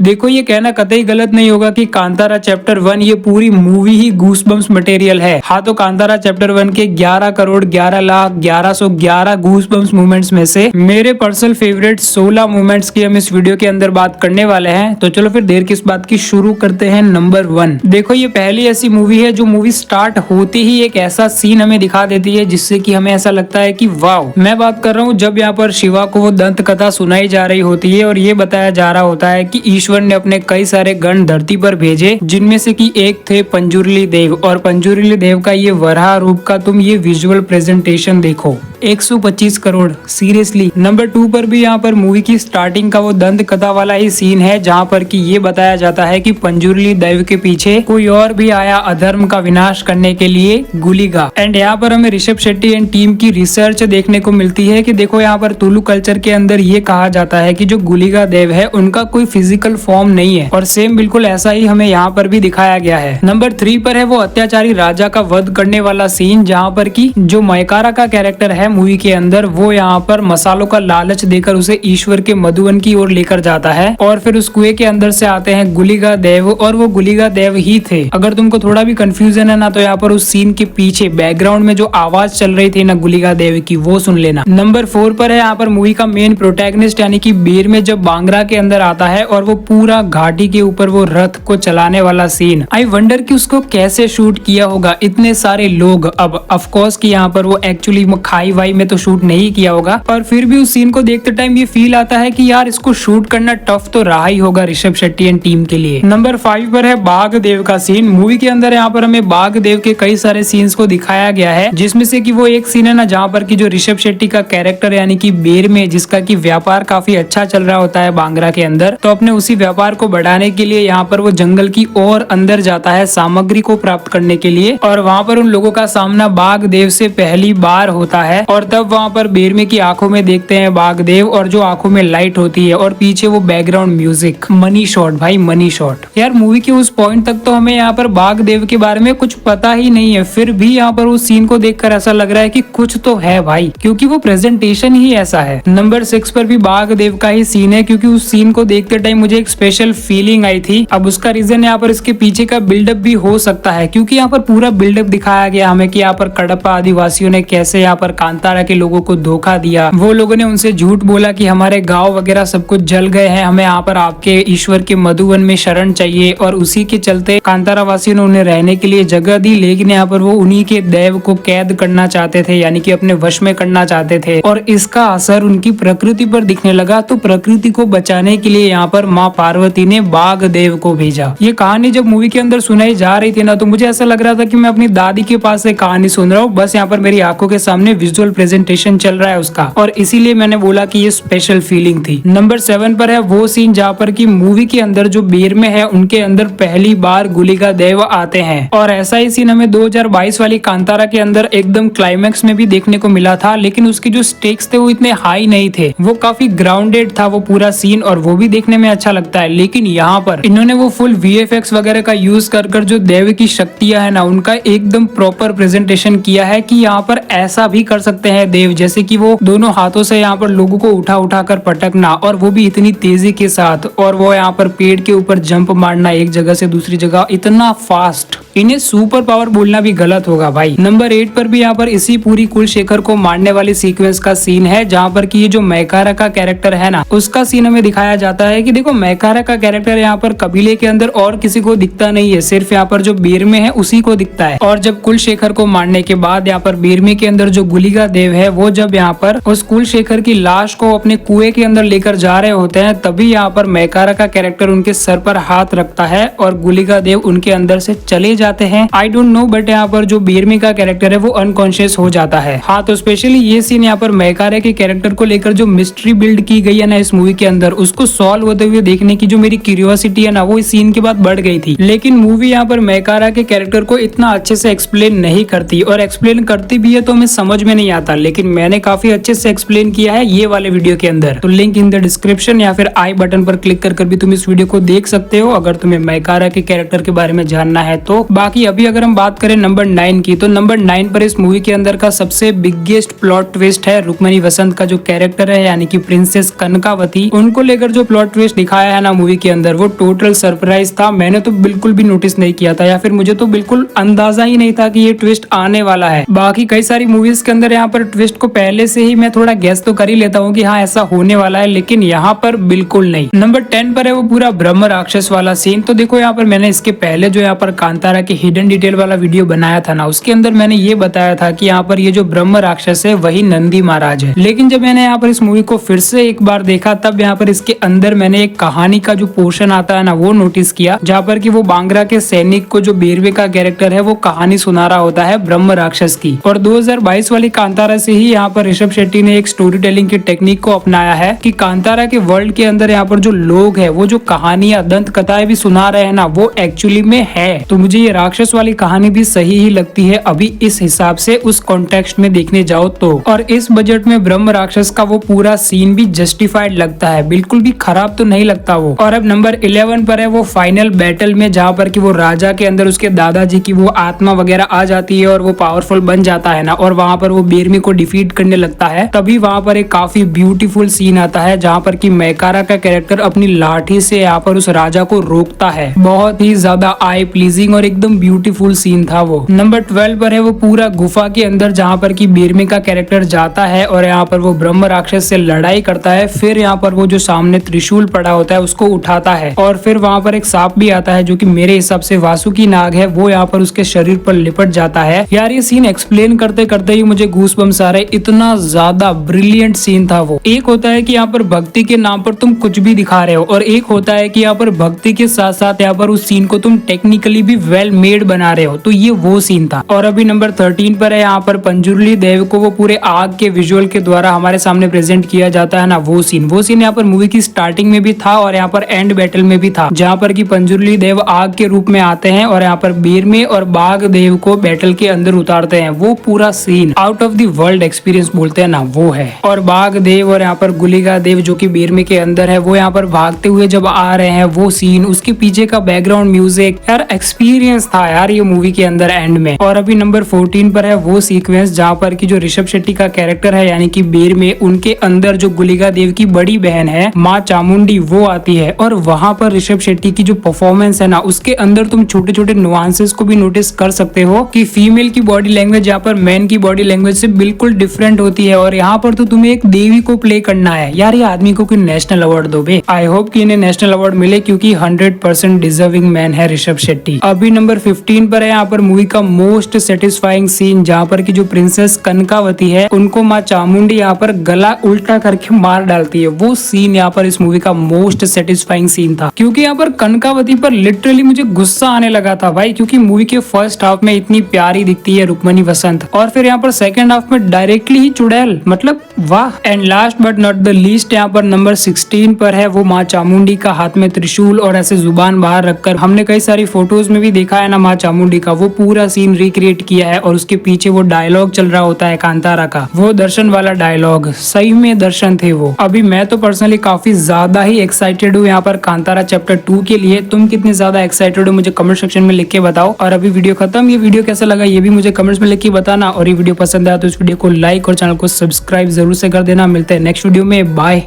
देखो ये कहना कतई गलत नहीं होगा कि कांतारा चैप्टर 1 ये पूरी मूवी ही गूसबम्स मटेरियल है। हाँ, तो कांतारा चैप्टर 1 के 11 करोड़ 11 लाख 1111 गूसबम्स मूवमेंट्स में से मेरे पर्सनल फेवरेट 16 मूवमेंट्स की हम इस वीडियो के अंदर बात करने वाले हैं। तो चलो फिर देर किस बात की, शुरू करते हैं। नंबर 1, देखो ये पहली ऐसी मूवी है जो मूवी स्टार्ट होते ही एक ऐसा सीन हमें दिखा देती है जिससे कि हमें ऐसा लगता है कि वाव। मैं बात कर रहा हूँ जब यहाँ पर शिवा को वो दंत कथा सुनाई जा रही होती है और ये बताया जा रहा होता है कि ईश्वर ने अपने कई सारे गण धरती पर भेजे, जिनमें से कि एक थे पंजुर्ली देव, और पंजुर्ली देव का ये वराह रूप का तुम ये विजुअल प्रेजेंटेशन देखो, 125 करोड़ सीरियसली। नंबर 2 पर भी यहाँ पर मूवी की स्टार्टिंग का वो दंत कथा वाला ही सीन है जहाँ पर कि ये बताया जाता है कि पंजुर्ली देव के पीछे कोई और भी आया अधर्म का विनाश करने के लिए, गुलिगा। एंड यहाँ पर हमें ऋषभ शेट्टी एंड टीम की रिसर्च देखने को मिलती है कि देखो यहाँ पर तुलु कल्चर के अंदर ये कहा जाता है कि जो गुलिगा देव है उनका कोई फिजिकल फॉर्म नहीं है, और सेम बिल्कुल ऐसा ही हमें यहाँ पर भी दिखाया गया है। नंबर 3 पर है वो अत्याचारी राजा का वध करने वाला सीन जहाँ पर की जो मैकारा का कैरेक्टर है मूवी के अंदर, वो यहाँ पर मसालों का लालच देकर उसे ईश्वर के मधुवन की ओर लेकर जाता है, और फिर उस कुएं के अंदर से आते हैं गुलिगा देव, और वो गुलिगा देव ही थे। अगर तुमको थोड़ा भी कंफ्यूजन है ना, तो यहाँ पर उस सीन के पीछे बैकग्राउंड में जो आवाज चल रही थी ना गुलिगा देव की, वो सुन लेना। नंबर 4 पर है यहाँ पर मूवी का मेन प्रोटैगनिस्ट यानी कि बीर में जब बांगरा के अंदर आता है और वो पूरा घाटी के ऊपर वो रथ को चलाने वाला सीन, आई वंडर कि उसको कैसे शूट किया होगा, इतने सारे लोग। अब ऑफ कोर्स कि यहाँ पर वो एक्चुअली खाई वाई में तो शूट नहीं किया होगा, पर फिर भी उस सीन को देखते टाइम ये फील आता है कि यार इसको शूट करना टफ तो रहा ही होगा ऋषभ शेट्टी एंड टीम के लिए। नंबर 5 पर है बाघ देव का सीन। मूवी के अंदर यहाँ पर हमें बाघ देव के कई सारे सीन्स को दिखाया गया है, जिसमें से कि वो एक सीन है ना जहाँ पर कि जो ऋषभ शेट्टी का कैरेक्टर यानी कि बेर में, जिसका कि व्यापार काफी अच्छा चल रहा होता है बांगरा के अंदर, तो अपने उसी व्यापार को बढ़ाने के लिए यहाँ पर वो जंगल की और अंदर जाता है सामग्री को प्राप्त करने के लिए, और वहाँ पर उन लोगों का सामना बाघ देव से पहली बार होता है, और तब वहाँ पर बेरमे की आंखों में देखते हैं बाघ देव, और जो आंखों में लाइट होती है और पीछे वो बैकग्राउंड म्यूजिक, मनी शॉट भाई मनी शॉट। यार मूवी के उस पॉइंट तक तो हमें यहाँ पर बाघ देव के बारे में कुछ पता ही नहीं है, फिर भी यहाँ पर उस सीन को देखकर ऐसा लग रहा है कि कुछ तो है भाई, क्योंकि वो प्रेजेंटेशन ही ऐसा है। नंबर 6 पर भी बाघ देव का ही सीन है, क्योंकि उस सीन को देखते टाइम मुझे एक स्पेशल फीलिंग आई थी। अब उसका रीजन यहाँ पर इसके पीछे का बिल्डअप भी हो सकता है, क्योंकि यहाँ पर पूरा बिल्डअप दिखाया गया हमें कि यहाँ पर कडप्पा आदिवासियों ने कैसे यहाँ पर कांतारा के लोगों को धोखा दिया। वो लोगों ने उनसे झूठ बोला कि हमारे गांव वगैरह सब कुछ जल गए हैं, हमें यहाँ पर आपके ईश्वर के मधुवन में शरण चाहिए, और उसी के चलते कांतारा वासियों ने उन्हें रहने के लिए जगह दी, लेकिन यहाँ पर वो उन्हीं के देव को कैद करना चाहते थे, यानी कि अपने वश में करना चाहते थे, और इसका असर उनकी प्रकृति पर दिखने लगा। तो प्रकृति को बचाने के लिए यहाँ पर माँ पार्वती ने बाघ देव को भेजा। ये कहानी जब मूवी के अंदर सुनाई जा रही थी ना, तो मुझे ऐसा लग रहा था कि मैं अपनी दादी के पास से कहानी सुन रहा हूँ, बस यहाँ पर मेरी आंखों के सामने विजुअल प्रेजेंटेशन चल रहा है उसका, और इसीलिए मैंने बोला कि ये स्पेशल फीलिंग थी। नंबर 7 पर है वो सीन जहाँ पर की मूवी के अंदर जो बेर में है उनके अंदर पहली बार गुलिगा देव आते हैं, और ऐसा ही सीन हमें 2022 वाली कांतारा के अंदर एकदम क्लाइमैक्स में भी देखने को मिला था, लेकिन उसके जो स्टेक्स थे वो इतने हाई नहीं थे, वो काफी ग्राउंडेड था वो पूरा सीन, और वो भी देखने में अच्छा लगता है। लेकिन यहाँ पर इन्होंने वो फुल VFX वगैरह का यूज कर जो देव की शक्तियां है ना, उनका एकदम प्रॉपर प्रेजेंटेशन किया है कि यहाँ पर ऐसा भी कर सकते हैं देव, जैसे कि वो दोनों हाथों से यहाँ पर लोगों को उठा कर पटकना, और वो भी इतनी तेजी के साथ, और वो यहाँ पर पेड़ के ऊपर जंप मारना एक जगह से दूसरी जगह इतना फास्ट। इन्हें सुपर पावर बोलना भी गलत होगा भाई। नंबर 8 पर भी यहाँ पर इसी पूरी कुलशेखर को मारने वाली सीक्वेंस का सीन है, जहाँ पर कि ये जो मैकारा का कैरेक्टर है ना, उसका सीन हमें दिखाया जाता है कि देखो मैकारा का कैरेक्टर यहाँ पर कबीले के अंदर और किसी को दिखता नहीं है, सिर्फ यहाँ पर जो बेर में है उसी को दिखता है। और जब कुलशेखर को मारने के बाद यहाँ पर बेरमे के अंदर जो गुलिगा देव है, वो जब यहाँ पर उस कुलशेखर की लाश को अपने कुएं के अंदर लेकर जा रहे होते हैं, तभी यहाँ पर मैकारा का कैरेक्टर उनके सर पर हाथ रखता है और गुलिगा देव उनके अंदर से चले जाते हैं। आई डोंट नो, बट यहाँ पर जो बेरमे का कैरेक्टर है वो अनकॉन्शियस हो जाता है। हाँ, तो स्पेशली ये सीन यहाँ पर मैकारा के कैरेक्टर को लेकर जो मिस्ट्री बिल्ड की गई है ना इस मूवी के अंदर, उसको सॉल्व होते हुए देखने की जो मेरी क्यूरियोसिटी है ना, वो इस सीन के बाद बढ़ गई थी। लेकिन मूवी यहाँ पर मैकारा के कैरेक्टर को इतना अच्छे से एक्सप्लेन नहीं करती, और एक्सप्लेन करती भी है तो हमें समझ में नहीं आता, लेकिन मैंने काफी अच्छे से एक्सप्लेन किया है ये वाले वीडियो के अंदर। तो लिंक इन द डिस्क्रिप्शन या फिर आई बटन पर क्लिक कर भी तुम इस वीडियो को देख सकते हो, अगर तुम्हें मैकारा के कैरेक्टर के बारे में जानना है तो। बाकी अभी अगर हम बात करें नंबर 9 की, तो नंबर 9 पर इस मूवी के अंदर का सबसे बिगेस्ट प्लॉट ट्विस्ट है रुक्मणी वसंत का जो कैरेक्टर है, यानी कि प्रिंसेस कनकावती, उनको लेकर जो प्लॉट ट्विस्ट दिखाया है ना मूवी के अंदर वो टोटल सरप्राइज था। मैंने तो बिल्कुल भी नोटिस नहीं किया था, या फिर मुझे तो बिल्कुल अंदाजा ही नहीं था कि ये ट्विस्ट आने वाला है। बाकी कई सारी मूवीज के अंदर यहाँ पर ट्विस्ट को पहले से ही मैं थोड़ा गेस तो कर ही लेता हूँ कि हाँ ऐसा होने वाला है, लेकिन यहाँ पर बिल्कुल नहीं। नंबर 10 पर है वो पूरा ब्रह्म राक्षस वाला सीन। तो देखो यहाँ पर मैंने इसके पहले जो यहाँ पर कांतारा की हिडन डिटेल वाला वीडियो बनाया था ना, उसके अंदर मैंने ये बताया था कि यहाँ पर ये जो ब्रह्म राक्षस है वही नंदी महाराज है। लेकिन जब मैंने यहाँ पर इस मूवी को फिर से एक बार देखा, तब यहाँ पर इसके अंदर मैंने एक कहानी का जो पोर्शन आता है ना वो नोटिस किया, जहाँ पर कि वो बांग्रा के सैनिक को जो बेरवे का कैरेक्टर है वो कहानी सुना रहा होता है ब्रह्म राक्षस की। और 2022 वाली कांतारा से ही यहाँ पर ऋषभ शेट्टी ने एक स्टोरी टेलिंग की टेक्निक को अपनाया है कि कांतारा के वर्ल्ड के अंदर यहाँ पर जो लोग है वो जो कहानियां दंत कथाएं भी सुना रहे हैं ना वो एक्चुअली में है। तो मुझे ये राक्षस वाली कहानी भी सही ही लगती है अभी इस हिसाब से उस कॉन्टेक्स्ट में देखने जाओ तो। और इस बजट में ब्रह्म राक्षस का वो पूरा सीन भी जस्टिफाइड लगता है, बिल्कुल भी खराब तो नहीं लगता वो। और अब नंबर 11 पर है वो फाइनल बैटल में, जहाँ पर कि वो राजा के अंदर उसके दादाजी की वो आत्मा वगैरह आ जाती है और वो पावरफुल बन जाता है ना, और वहाँ पर वो बेरमी को डिफीट करने लगता है। तभी वहाँ पर एक काफी ब्यूटीफुल सीन आता है, जहाँ पर कि मैकारा का कैरेक्टर अपनी लाठी से यहाँ पर उस राजा को रोकता है। बहुत ही ज्यादा आई प्लीजिंग और एकदम ब्यूटीफुल सीन था वो। नंबर 12 पर है वो पूरा गुफा के अंदर, जहाँ पर कि बेरमी का कैरेक्टर जाता है और यहाँ पर वो ब्रह्म राक्षस से लड़ाई करता है। फिर यहाँ पर वो जो सामने त्रिशूल पड़ा होता है उसको उठाता है, और फिर वहाँ पर एक सांप भी आता है जो कि मेरे हिसाब से वासुकी नाग है, वो यहाँ पर उसके शरीर पर लिपट जाता है। यार ये सीन एक्सप्लेन करते करते ही मुझे गूस बम्स आ रहे, इतना ज्यादा ब्रिलियंट सीन था वो। एक होता है कि यहाँ पर भक्ति के नाम पर तुम कुछ भी दिखा रहे हो, और एक होता है कि यहाँ पर भक्ति के साथ साथ यहाँ पर उस सीन को तुम टेक्निकली भी वेल मेड बना रहे हो। तो ये वो सीन था। और अभी नंबर 13 पर है यहाँ पर पंजुर्ली देव को वो पूरे आग के विजुअल के द्वारा हमारे सामने प्रेजेंट किया जाता है ना, वो सीन यहाँ पर मूवी की स्टार्टिंग में भी था और यहाँ पर एंड बैटल में भी था, जहाँ पर कि पंजुर्ली देव आग के रूप में आते हैं और यहाँ पर बेरमे और बाघ देव को बैटल के अंदर उतारते हैं। वो पूरा scene out of the world experience बोलते हैं ना, वो है। और बाघ देव और यहाँ पर गुलिगा देव जो कि बेरमे के अंदर है, वो यहाँ पर भागते हुए जब आ रहे हैं, वो सीन, उसके पीछे का बैकग्राउंड म्यूजिक, यार एक्सपीरियंस था यार ये मूवी के अंदर एंड में। और अभी नंबर 14 पर है वो सीक्वेंस जहाँ पर की जो ऋषभ शेट्टी का कैरेक्टर है यानी कि बेरमे, उनके अंदर जो गुलिगा देव की बड़ी बहन है माँ चामुंडी वो आती है, और वहां पर ऋषभ शेट्टी की जो परफॉर्मेंस है ना उसके अंदर तुम छोटे छोटे नुआंसेस को भी नोटिस कर सकते हो कि फीमेल की बॉडी लैंग्वेज यहाँ पर मैन की बॉडी लैंग्वेज से बिल्कुल डिफरेंट होती है। और यहाँ पर तो तुम्हें एक देवी को प्ले करना है यार, ये आदमी को कोई नेशनल अवार्ड दो बे। आई होप कि इन्हें नेशनल अवार्ड मिले, क्योंकि 100% डिजर्विंग मैन है ऋषभ शेट्टी। अभी नंबर 15 पर है यहाँ पर मूवी का मोस्ट सेटिस्फाइंग सीन, जहाँ पर की जो प्रिंसेस कनकावती है उनको माँ चामुंडी यहाँ पर गला उल्टा करके मार डालती है। वो सीन यहाँ पर इस मूवी का मोस्ट सेटिस्फाइंग सीन था, क्योंकि यहाँ पर कनकावती पर लिटरली मुझे गुस्सा आने लगा था भाई, क्योंकि मूवी के फर्स्ट हाफ में इतनी प्यारी दिखती है रुक्मणी वसंत, और फिर यहाँ पर सेकंड हाफ में डायरेक्टली ही चुड़ैल, मतलब वाह। And last but not the least यहाँ पर नंबर 16 पर है वो माँ चामुंडी का हाथ में त्रिशूल और ऐसे जुबान बाहर रखकर, हमने कई सारी फोटोज में भी देखा है ना माँ चामुंडी का, वो पूरा सीन रिक्रिएट किया है। और उसके पीछे वो डायलॉग चल रहा होता है कांतारा का, वो दर्शन वाला डायलॉग, सही में दर्शन थे वो। अभी मैं तो पर्सनली काफी ज्यादा ही एक्साइटेड हूँ यहाँ पर कांतारा चैप्टर 2 के लिए। तुम कितने ज्यादा एक्साइटेड हो मुझे कमेंट सेक्शन में लिख के बताओ। और अभी वीडियो खत्म, ये वीडियो कैसा लगा ये भी मुझे कमेंट्स में लिख के बताना। और ये वीडियो पसंद आया तो इस वीडियो को लाइक और चैनल को सब्सक्राइब जरूर से कर देना। मिलते हैं नेक्स्ट वीडियो में, बाय।